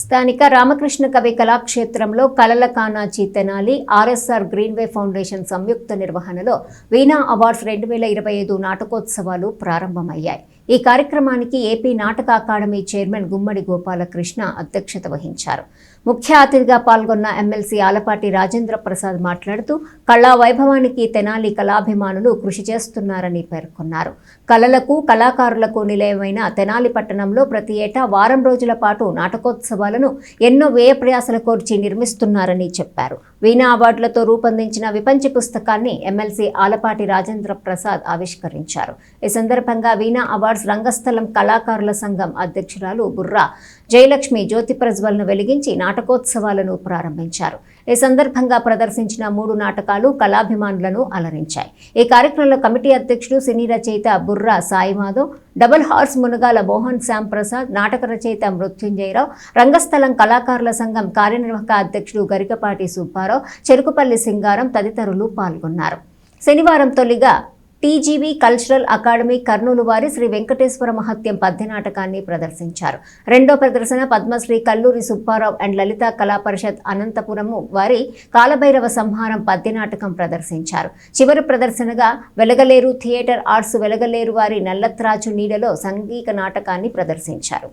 స్థానిక రామకృష్ణ కవి కళాక్షేత్రంలో కలల కానాచి తెనాలి ఆర్ఎస్ఆర్ గ్రీన్వే ఫౌండేషన్ సంయుక్త నిర్వహణలో వీణా అవార్డ్స్ 2025 నాటకోత్సవాలు ప్రారంభమయ్యాయి. ఈ కార్యక్రమానికి ఏపీ నాటక అకాడమీ చైర్మన్ గుమ్మడి గోపాలకృష్ణ అధ్యక్షత వహించారు. ముఖ్య అతిథిగా పాల్గొన్న ఎమ్మెల్సీ ఆలపాటి రాజేంద్ర ప్రసాద్ మాట్లాడుతూ కళా వైభవానికి తెనాలి కళాభిమానులు కృషి చేస్తున్నారని పేర్కొన్నారు. కళలకు కళాకారులకు నిలయమైన తెనాలి పట్టణంలో ప్రతి ఏటా వారం రోజుల పాటు నాటకోత్సవాలను ఎన్నో వ్యయ ప్రయాసల కోర్చి నిర్మిస్తున్నారని చెప్పారు. వీణా అవార్డులతో రూపొందించిన విపంచి పుస్తకాన్ని ఎమ్మెల్సీ ఆలపాటి రాజేంద్ర ప్రసాద్ ఆవిష్కరించారు. ఈ సందర్భంగా వీణా అవార్డ్స్ రంగస్థలం కళాకారుల సంఘం అధ్యక్షురాలు బుర్రా జయలక్ష్మి జ్యోతి ప్రజ్వలను వెలిగించి నాటకోత్సవాలను ప్రారంభించారు. ఈ సందర్భంగా ప్రదర్శించిన 3 నాటకాలు కళాభిమానులను అలరించాయి. ఈ కార్యక్రమంలో కమిటీ అధ్యక్షుడు సినీ రచయిత బుర్రా సాయి మాధవ్, డబుల్ హార్స్ మునగాల మోహన్ శ్యామ్ ప్రసాద్, నాటక రచయిత మృత్యుంజయరావు, రంగస్థలం కళాకారుల సంఘం కార్యనిర్వాహక అధ్యక్షుడు గరికపాటి సుబ్బారావు, చెరుకుపల్లి సింగారం తదితరులు పాల్గొన్నారు. శనివారం తొలిగా టీజీవీ కల్చరల్ అకాడమీ కర్నూలు వారి శ్రీ వెంకటేశ్వర మహత్యం పద్య నాటకాన్ని ప్రదర్శించారు. రెండో ప్రదర్శన పద్మశ్రీ కల్లూరి సుబ్బారావు అండ్ లలిత కళా పరిషత్ అనంతపురము వారి కాలభైరవ సంహారం పద్య నాటకం ప్రదర్శించారు. చివరి ప్రదర్శనగా వెలగలేరు థియేటర్ ఆర్ట్స్ వెలగలేరు వారి నల్లత్రాజు నీడలో సంగీత నాటకాన్ని ప్రదర్శించారు.